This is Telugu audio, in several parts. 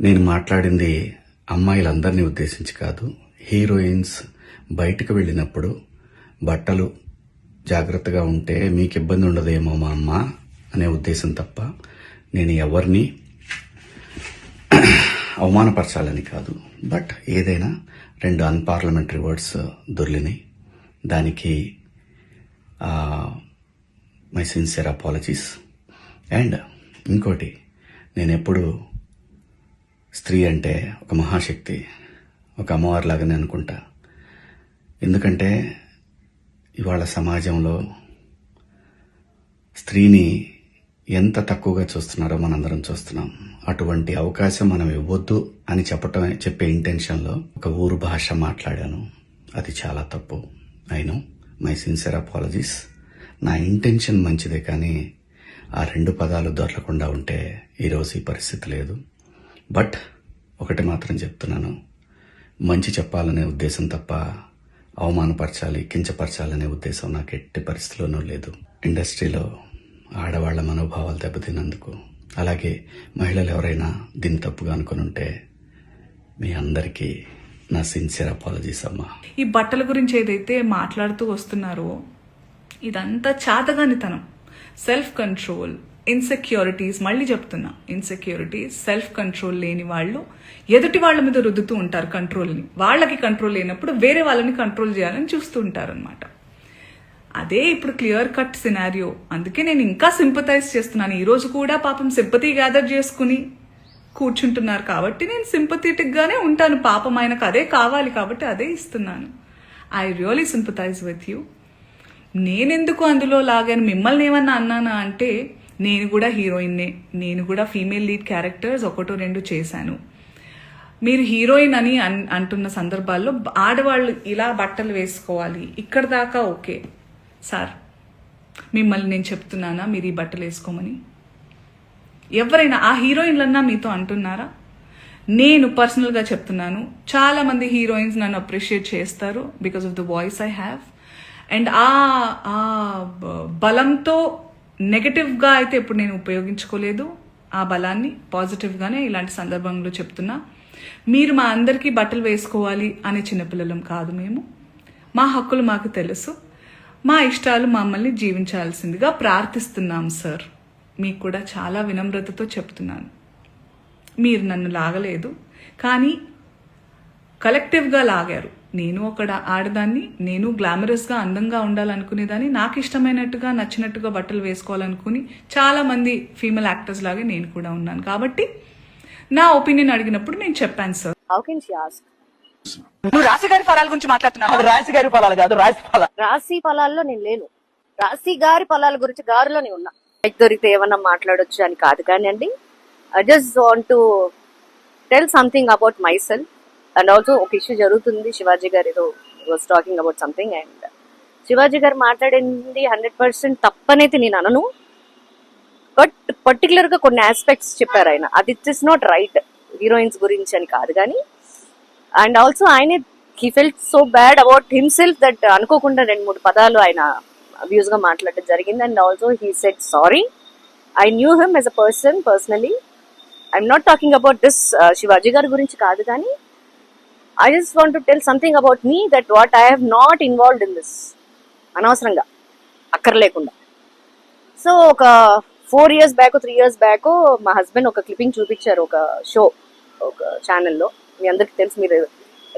నేను మాట్లాడింది అమ్మాయిలందరినీ ఉద్దేశించి కాదు. హీరోయిన్స్ బయటకు వెళ్ళినప్పుడు బట్టలు జాగ్రత్తగా ఉంటే మీకు ఇబ్బంది ఉండదేమో మా అమ్మ అనే ఉద్దేశం తప్ప నేను ఎవరిని అవమానపరచాలని కాదు. బట్ ఏదైనా 2 అన్పార్లమెంటరీ వర్డ్స్ దొర్లినాయి. దానికి మై సిన్సియర్ అపాలజీస్. అండ్ ఇంకోటి, నేను ఎప్పుడు స్త్రీ అంటే ఒక మహాశక్తి, ఒక అమ్మవారిలాగానే అనుకుంటా. ఎందుకంటే ఇవాళ సమాజంలో స్త్రీని ఎంత తక్కువగా చూస్తున్నారో మనందరం చూస్తున్నాం. అటువంటి అవకాశం మనం ఇవ్వద్దు అని చెప్పే ఇంటెన్షన్లో ఒక ఊరు భాష మాట్లాడాను. అది చాలా తప్పు. I know, my sincere apologies. నా ఇంటెన్షన్ మంచిదే, కానీ ఆ 2 పదాలు దొరకకుండా ఉంటే ఈరోజు ఈ పరిస్థితి లేదు. బట్ ఒకటి మాత్రం చెప్తున్నాను, మంచి చెప్పాలనే ఉద్దేశం తప్ప అవమానపరచాలి, కించపరచాలనే ఉద్దేశం నాకు ఎట్టి పరిస్థితిలోనూ లేదు. ఇండస్ట్రీలో ఆడవాళ్ల మనోభావాలు దెబ్బతిన్నందుకు, అలాగే మహిళలు ఎవరైనా దీన్ని తప్పుగా అనుకుని ఉంటే మీ అందరికీ నా సిన్సియర్ అపాలజీస్ అమ్మా. ఈ బట్టల గురించి ఏదైతే మాట్లాడుతూ వస్తున్నారో ఇదంతా చాతగానితనం, సెల్ఫ్ కంట్రోల్, ఇన్సెక్యూరిటీస్. మళ్ళీ చెప్తున్నా, ఇన్సెక్యూరిటీస్, సెల్ఫ్ కంట్రోల్ లేని వాళ్ళు ఎదుటి వాళ్ళ మీద రుద్దుతూ ఉంటారు కంట్రోల్ని. వాళ్ళకి కంట్రోల్ లేనప్పుడు వేరే వాళ్ళని కంట్రోల్ చేయాలని చూస్తూ ఉంటారు అనమాట. అదే ఇప్పుడు క్లియర్ కట్ సినారియో. అందుకే నేను ఇంకా సింపథైజ్ చేస్తున్నాను. ఈరోజు కూడా పాపం సింపతి గ్యాదర్ చేసుకుని కూర్చుంటున్నారు కాబట్టి నేను సింపథెటిక్ గానే ఉంటాను. పాపం ఆయనకు అదే కావాలి కాబట్టి అదే ఇస్తున్నాను. I really sympathise with you. నేనెందుకు అందులో లాగాను, మిమ్మల్ని ఏమన్నా అన్నానా అంటే, నేను కూడా హీరోయిన్నే, నేను కూడా ఫీమేల్ లీడ్ క్యారెక్టర్స్ 1-2 చేశాను. మీరు హీరోయిన్ అని అంటున్న సందర్భాల్లో ఆడవాళ్ళు ఇలా బట్టలు వేసుకోవాలి, ఇక్కడ దాకా ఓకే సార్. మిమ్మల్ని నేను చెప్తున్నానా మీరు ఈ బట్టలు వేసుకోమని? ఎవరైనా ఆ హీరోయిన్లన్నా మీతో అంటున్నారా? నేను పర్సనల్గా చెప్తున్నాను, చాలా మంది హీరోయిన్స్ నన్ను అప్రిషియేట్ చేస్తారు because of the voice I have. And ఆ బలంతో నెగటివ్గా అయితే ఎప్పుడు నేను ఉపయోగించుకోలేదు. ఆ బలాన్ని పాజిటివ్గానే ఇలాంటి సందర్భంలో చెప్తున్నా. మీరు మా అందరికీ బట్టలు వేసుకోవాలి అనే చిన్నపిల్లలం కాదు మేము. మా హక్కులు మాకు తెలుసు, మా ఇష్టాలు మమ్మల్ని జీవించాల్సిందిగా ప్రార్థిస్తున్నాం సార్. మీకు కూడా చాలా వినమ్రతతో చెప్తున్నాను. మీరు నన్ను లాగలేదు, కానీ కలెక్టివ్గా లాగారు. నేను ఒక ఆడదాన్ని, నేను గ్లామరస్గా అందంగా ఉండాలనుకునేదాన్ని, నాకు ఇష్టమైనట్టుగా నచ్చినట్టుగా బట్టలు వేసుకోవాలనుకుని చాలా మంది ఫీమేల్ యాక్టర్స్ లాగే నేను కూడా ఉన్నాను. కాబట్టి నా ఒపీనియన్ అడిగినప్పుడు నేను చెప్పాను సార్. నువ్వు రాశి గారి ఫలాల గురించి మాట్లాడుతున్నావు. రాశి గారి ఫలాలు కాదు, రాశి ఫలాల్లో నేను లేను. రాశి గారి ఫలాల గురించి గారిలోనే ఉన్నా. దొరికితే ఏమన్నా మాట్లాడొచ్చు అని కాదు, కానీ అండి I just want to tell something about my self. And also ఒక ఇష్యూ జరుగుతుంది. శివాజీ గారు ఏదో was talking about something, and Shivaji గారు మాట్లాడింది 100% తప్పనైతే నేను అనను. బట్ పర్టికులర్ గా కొన్ని ఆస్పెక్ట్స్ చెప్పారు ఆయన, అది it is not right. Heroines గురించి అని కాదు కానీ, అండ్ ఆల్సో ఆయన he felt so bad about himself that అనుకోకుండా 2-3 పదాలు ఆయన అబ్యూజ్ గా మాట్లాడడం జరిగింది. And also he said sorry. I knew him as a person personally. I'm not talking about this Shivaji గారి గురించి కాదు కానీ, I just want to tell something about me that what I have not involved in this. అనవసరంగా అక్కర్లేకుండా. సో ఒక 4 years back 3 years back మా హస్బెండ్ ఒక క్లిప్పింగ్ చూపించారు ఒక షో, ఒక ఛానల్లో. మీ అందరికి తెలుసు, మీరు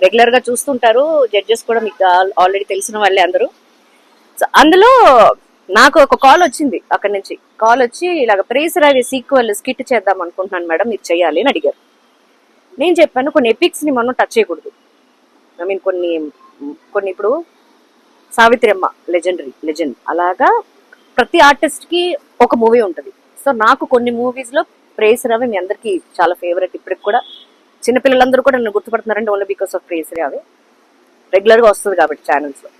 రెగ్యులర్ గా చూస్తుంటారు. జడ్జెస్ కూడా మీకు ఆల్రెడీ తెలిసిన వాళ్ళే అందరూ. సో అందులో నాకు ఒక కాల్ వచ్చింది, అక్కడి నుంచి కాల్ వచ్చి ఇలాగ ప్రేసరావి సీక్వెల్ స్కిట్ చేద్దాం అనుకుంటున్నాను మేడం, మీరు చేయాలి అని అడిగారు. నేను చెప్పాను కొన్ని ఎపిక్స్ ని మనం టచ్ చేయకూడదు. ఐ మీన్ కొన్ని ఇప్పుడు సావిత్రి అమ్మ లెజెండ్ అలాగా ప్రతి ఆర్టిస్ట్ కి ఒక మూవీ ఉంటుంది. సో నాకు కొన్ని మూవీస్ లో ప్రేస్ రావే మీ అందరికి చాలా ఫేవరెట్. ఇప్పటికి కూడా చిన్నపిల్లలందరూ కూడా నన్ను గుర్తుపడుతున్నారంటే ఓన్లీ బికాస్ ఆఫ్ ప్రేస్ రావే. రెగ్యులర్ గా వస్తుంది కాబట్టి ఛానల్స్ లో.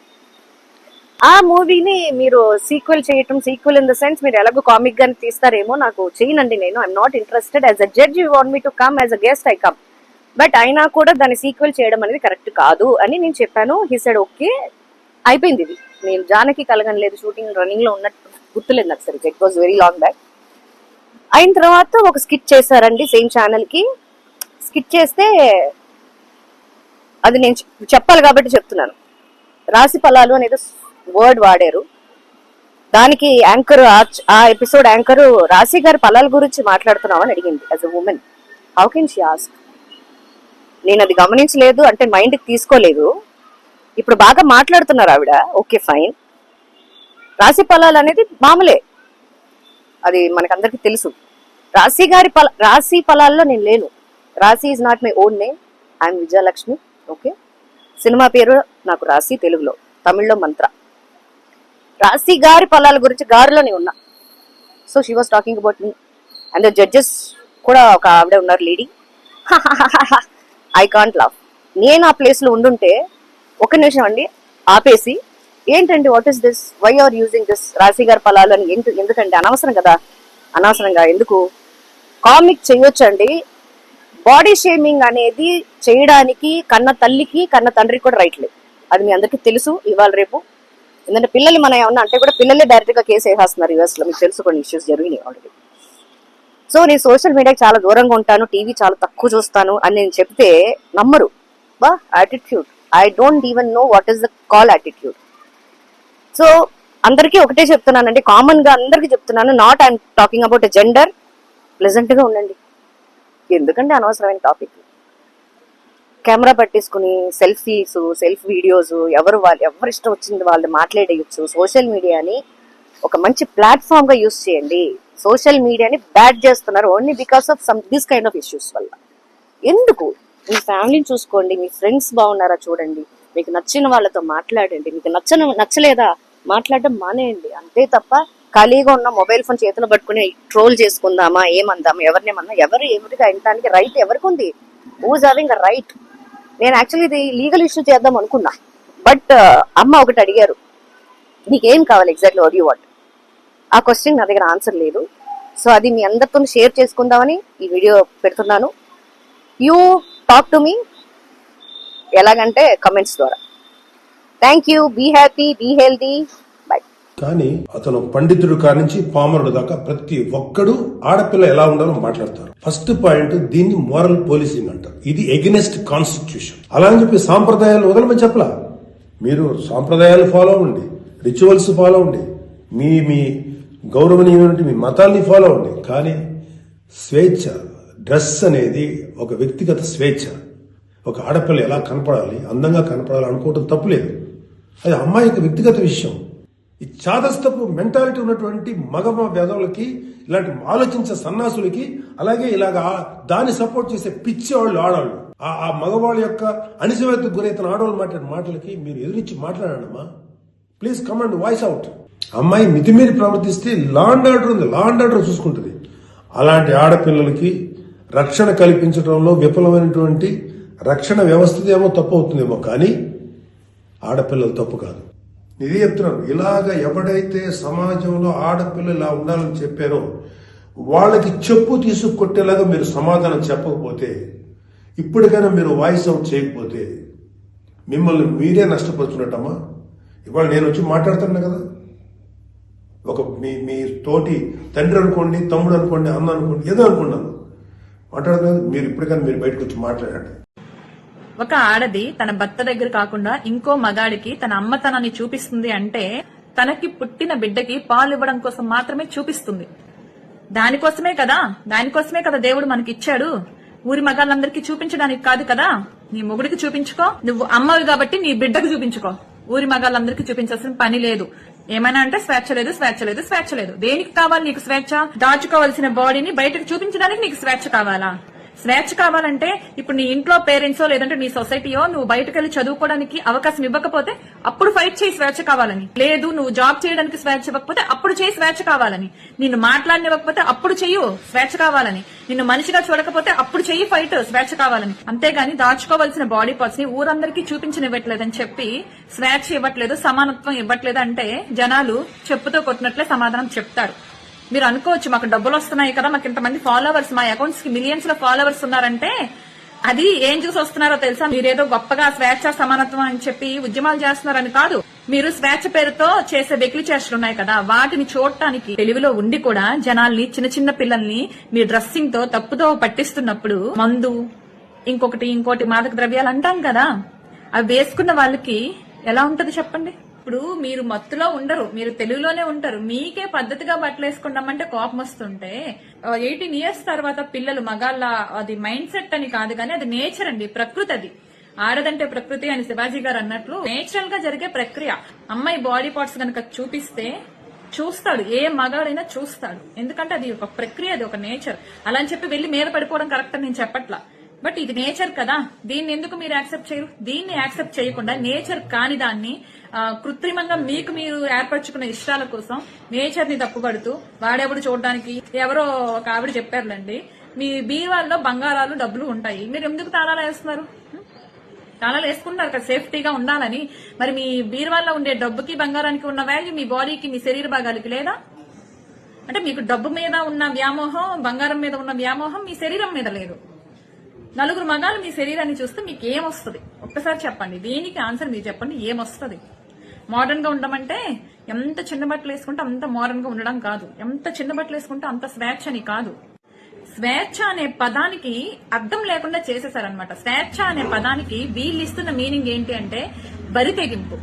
ఆ మూవీని మీరు సీక్వెల్ చేయటం, సీక్వెల్ ఇన్ ద సెన్స్ మీరు ఎలాగో కామిక్ గాని తీస్తారేమో, నాకు చేయనండి. నేను I'm not interested. As a judge you want me to come, as a guest I come. But అయినా కూడా దాన్ని సీక్వెల్ చేయడం అనేది కరెక్ట్ కాదు అని నేను చెప్పాను. He said okay. అయిపోయింది. ఇది నేను జానకి కలగనలేదు, షూటింగ్ రన్నింగ్ లో ఉన్నట్టు గుర్తులేదు నాకు సరిగ్గా. It was very long back. అయిన తర్వాత ఒక స్కిట్ చేశారండి సేమ్ ఛానల్ కి. స్కిట్ చేస్తే అది నేను చెప్పాలి కాబట్టి చెప్తున్నాను. రాశి ఫలాలు అనేది వర్డ్ వాడారు. దానికి యాంకర్, ఆ ఎపిసోడ్ యాంకర్ రాశి గారి ఫలాల గురించి మాట్లాడుతున్నామని అడిగింది as a women. How can she ask? నేను అది గమనించలేదు అంటే మైండ్కి తీసుకోలేదు. ఇప్పుడు బాగా మాట్లాడుతున్నారు ఆవిడ, ఓకే ఫైన్. రాశి ఫలాలు అనేది మామూలే, అది మనకందరికి తెలుసు. రాశి ఫలాల్లో నేను లేను. రాశి is not my own name. I'm Vijayalakshmi. Okay, cinema పేరు నాకు రాశి, తెలుగులో, తమిళ్లో మంత్ర. రాశి గారి ఫలాల గురించి గారిలో నేను ఉన్నా. So she was talking about me and the judges కూడా ఒక ఆవిడ ఉన్నారు లేడీ. I can't love. నేను ఆ ప్లేస్ లో ఉండుంటే ఒక నిమిషం అండి ఆపేసి, ఏంటండి what is this, why are using this రాశి గారి ఫలాలు అని ఎందుకంటే అనవసరం కదా, అనవసరంగా ఎందుకు కామిక్ చేయొచ్చండి. బాడీ షేమింగ్ అనేది చేయడానికి కన్న తల్లికి కన్న తండ్రికి కూడా రైట్ లేదు. అది మీ అందరికీ తెలుసు ఇవాళ రేపు. ఎందుకంటే పిల్లలు మనం ఏమన్నా అంటే కూడా పిల్లలే డైరెక్ట్ గా కేసు వేసేస్తున్నారు యూఎస్ లో. మీకు తెలుసు కొన్ని ఇష్యూస్ జరిగినాయి ఆల్రెడీ. సో నేను సోషల్ మీడియాకి చాలా దూరంగా ఉంటాను, టీవీ చాలా తక్కువ చూస్తాను అని నేను చెప్తే నమ్మరు. బా attitude, I don't even know what is the call attitude. So అందరికీ ఒకటే చెప్తున్నానండి, కామన్ గా అందరికీ చెప్తున్నాను, not I'm talking about a gender. Pleasant గా ఉండండి. ఎందుకంటే అనవసరమైన టాపిక్ కెమెరా పట్టేసుకుని సెల్ఫీస్, సెల్ఫ్ వీడియోస్, ఎవరు ఇష్టం వచ్చింది వాళ్ళు మాట్లాడేయచ్చు. సోషల్ మీడియాని ఒక మంచి ప్లాట్ఫామ్ గా యూజ్ చేయండి. సోషల్ మీడియాని బ్యాడ్ చేస్తున్నారు only because of this kind of issues వల్ల. ఎందుకు? మీ ఫ్యామిలీని చూసుకోండి, మీ ఫ్రెండ్స్ బాగున్నారా చూడండి, మీకు నచ్చిన వాళ్ళతో మాట్లాడండి, మీకు నచ్చలేదా మాట్లాడడం మానేయండి. అంతే తప్ప ఖాళీగా ఉన్న మొబైల్ ఫోన్ చేతిలో పట్టుకుని ట్రోల్ చేసుకుందామా, ఏమందామా, ఎవరినేమన్నా, ఎవరికి అనడానికి రైట్ ఎవరికి ఉంది? Who's having a right? నేను యాక్చువల్లీ ఇది లీగల్ ఇష్యూ చేద్దాం అనుకున్నా, బట్ అమ్మ ఒకటి అడిగారు, నీకేం కావాలి ఎగ్జాక్ట్లీ, వాట్ యు వాంట్? ఆ క్వశ్చన్ నా దగ్గర ఆన్సర్ లేదు. సో అది మీ అందరితో షేర్ చేసుకుందామని ఈ వీడియో పెడుతున్నాను. యూ టాక్ టు మీ ఎలాగంటే కమెంట్స్ ద్వారా. Thank you. Be happy, be healthy. Bye. కానీ అతను పండితుడు కానించి పామరుడు దాకా ప్రతి ఒక్కడు ఆడపిల్ల ఎలా ఉండాలో మాట్లాడతారు. ఫస్ట్ పాయింట్, దీన్ని మోరల్ పోలీసింగ్ అంటారు. ఇది ఎగెనెస్ట్ కాన్స్టిట్యూషన్. అలా అని చెప్పి సాంప్రదాయాలు వదలమని చెప్పలా. మీరు సాంప్రదాయాలు ఫాలో అవ్వండి, రిచువల్స్ ఫాలో అవ్వండి, మీ గౌరవనీయమైన మీ మతాల్ని ఫాలో అవ్వండి. కానీ స్వేచ్ఛ, డ్రెస్ అనేది ఒక వ్యక్తిగత స్వేచ్ఛ. ఒక ఆడపిల్ల ఎలా కనపడాలి, అందంగా కనపడాలి అనుకోవటం తప్పులేదు. అది అమ్మాయి యొక్క వ్యక్తిగత విషయం. ఈ చాదస్తపు మెంటాలిటీ ఉన్నటువంటి మగ వేదవులకి, ఇలాంటి ఆలోచించే సన్నాసులకి, అలాగే ఇలాగా దాన్ని సపోర్ట్ చేసే పిచ్చి వాళ్ళు ఆడవాళ్ళు, ఆ మగవాళ్ళ యొక్క అణిచివేతకు గురైతున్న ఆడవాళ్ళు మాట్లాడే మాటలకి మీరు ఎదురించి మాట్లాడమ్మా. Please come and voice out. అమ్మాయి మితిమీరి ప్రవర్తిస్తే లా అండ్ ఆర్డర్ ఉంది, లా అండ్ ఆర్డర్ చూసుకుంటుంది. అలాంటి ఆడపిల్లలకి రక్షణ కల్పించడంలో విఫలమైనటువంటి రక్షణ వ్యవస్థ ఏమో తప్పు అవుతుందేమో, కానీ ఆడపిల్లలు తప్పు కాదు. ఇది చెప్తున్నాను. ఇలాగ ఎవడైతే సమాజంలో ఆడపిల్లలు ఇలా ఉండాలని చెప్పారో వాళ్ళకి చెప్పు తీసుకొట్టేలాగా మీరు సమాధానం చెప్పకపోతే, ఇప్పటికైనా మీరు వాయిస్ అవుట్ చేయకపోతే మిమ్మల్ని మీరే నష్టపరుచున్నట్టమ్మా. ఇవాళ నేను వచ్చి మాట్లాడుతున్నా కదా, ఒక మీ తోటి తండ్రి అనుకోండి, తమ్ముడు అనుకోండి, అన్న అనుకోండి, ఏదో అనుకున్నాను మాట్లాడుతున్నా. మీరు ఇప్పటికైనా మీరు బయటకు వచ్చి మాట్లాడండి. ఒక ఆడది తన భర్త దగ్గర కాకుండా ఇంకో మగాడికి తన అమ్మతనాన్ని చూపిస్తుంది అంటే తనకి పుట్టిన బిడ్డకి పాలు ఇవ్వడం కోసం మాత్రమే చూపిస్తుంది. దానికోసమే కదా దేవుడు మనకి ఇచ్చాడు. ఊరి మగాళ్ళందరికీ చూపించడానికి కాదు కదా. నీ మొగుడికి చూపించుకో, నువ్వు అమ్మవి కాబట్టి నీ బిడ్డకు చూపించుకో. ఊరి మగాళ్ళందరికీ చూపించాల్సిన పని లేదు. ఏమైనా అంటే స్వేచ్ఛ లేదు. దేనికి కావాలి నీకు స్వేచ్ఛ? దాచుకోవాల్సిన బాడీని బయటకు చూపించడానికి నీకు స్వేచ్ఛ కావాలా? స్వేచ్ఛ కావాలంటే ఇప్పుడు నీ ఇంట్లో పేరెంట్సో లేదంటే నీ సొసైటీయో నువ్వు బయటకెళ్లి చదువుకోవడానికి అవకాశం ఇవ్వకపోతే అప్పుడు ఫైట్ చేయి స్వేచ్ఛ కావాలని. లేదు నువ్వు జాబ్ చేయడానికి స్వేచ్ఛ ఇవ్వకపోతే అప్పుడు చేయి స్వేచ్ఛ కావాలని. నిన్ను మాట్లాడనివ్వకపోతే అప్పుడు చెయ్యు స్వేచ్ఛ కావాలని. నిన్ను మనిషిగా చూడకపోతే అప్పుడు చెయ్యి ఫైట్ స్వేచ్ఛ కావాలని. అంతేగాని దాచుకోవాల్సిన బాడీ పార్ట్స్ ని ఊరందరికీ చూపించనివ్వట్లేదని చెప్పి స్వేచ్ఛ ఇవ్వట్లేదు, సమానత్వం ఇవ్వట్లేదు అంటే జనాలు చెప్పుతో కొట్టినట్లే సమాధానం చెప్తారు. మీరు అనుకోవచ్చు మాకు డబ్బులు వస్తున్నాయి కదా, మాకు ఇంతమంది ఫాలోవర్స్, మా అకౌంట్స్ కి మిలియన్స్ లో ఫాలోవర్స్ ఉన్నారంటే అది ఏం చూసి వస్తున్నారో తెలుసా? మీరేదో గొప్పగా స్వేచ్ఛ సమానత్వం అని చెప్పి ఉద్యమాలు చేస్తున్నారని కాదు. మీరు స్వేచ్ఛ పేరుతో చేసే వెకిలి చేష్టలున్నాయి కదా, వాటిని చూడటానికి తెలివిలో ఉండి కూడా జనాల్ని, చిన్న చిన్న పిల్లల్ని మీ డ్రెస్సింగ్ తో తప్పుదో పట్టిస్తున్నప్పుడు మందు, ఇంకోటి మాదక ద్రవ్యాలు అంటాం కదా, అవి వేసుకున్న వాళ్ళకి ఎలా ఉంటది చెప్పండి. ఇప్పుడు మీరు మత్తులో ఉండరు, మీరు తెలుగులోనే ఉంటారు. మీకే పద్ధతిగా బట్టలు వేసుకుంటామంటే కోపం వస్తుంటే 18 years తర్వాత పిల్లలు మగాళ్ళ అది మైండ్ సెట్ అని కాదు కానీ అది నేచర్ అండి, ప్రకృతి. అది ఆడదంటే ప్రకృతి అని శివాజీ గారు అన్నట్లు నేచురల్ గా జరిగే ప్రక్రియ. అమ్మాయి బాడీ పార్ట్స్ కనుక చూపిస్తే చూస్తాడు, ఏ మగాడైనా చూస్తాడు. ఎందుకంటే అది ఒక ప్రక్రియ, అది ఒక నేచర్. అలా అని చెప్పి వెళ్లి మీద పడిపోవడం కరెక్ట్ అని నేను చెప్పట్లా, బట్ ఇది నేచర్ కదా, దీన్ని ఎందుకు మీరు యాక్సెప్ట్ చేయరు? దీన్ని యాక్సెప్ట్ చేయకుండా నేచర్ కాని దాన్ని కృత్రిమంగా మీకు మీరు ఏర్పరచుకున్న ఇష్టాల కోసం నేచర్ ని తప్పుపడుతూ వాడెవడు చూడడానికి. ఎవరో ఒక ఆవిడ చెప్పారులేండి, మీ బీరువాల్లో బంగారాలు డబ్బులు ఉంటాయి, మీరు ఎందుకు తాళాలు వేస్తున్నారు? తాళాలు వేసుకుంటున్నారు కదా సేఫ్టీగా ఉండాలని. మరి మీ బీరువాల్లో ఉండే డబ్బుకి బంగారానికి ఉన్న వాల్యూ మీ బాడీకి, మీ శరీర భాగాలకి లేదా? అంటే మీకు డబ్బు మీద ఉన్న వ్యామోహం, బంగారం మీద ఉన్న వ్యామోహం మీ శరీరం మీద లేదు. నలుగురు మగాళ్ళు మీ శరీరాన్ని చూస్తే మీకు ఏమొస్తుంది ఒక్కసారి చెప్పండి. దీనికి ఆన్సర్ మీరు చెప్పండి, ఏమొస్తుంది? మోడర్న్ గా ఉండమంటే ఎంత చిన్న బట్టలు వేసుకుంటే అంత మోడర్న్ గా ఉండడం కాదు, ఎంత చిన్న బట్టలు వేసుకుంటే అంత స్వేచ్ఛ అని కాదు. స్వేచ్ఛ అనే పదానికి అర్థం లేకుండా చేసేసారనమాట. స్వేచ్ఛ అనే పదానికి వీళ్ళు ఇస్తున్న మీనింగ్ ఏంటి అంటే బరి తెగింపు.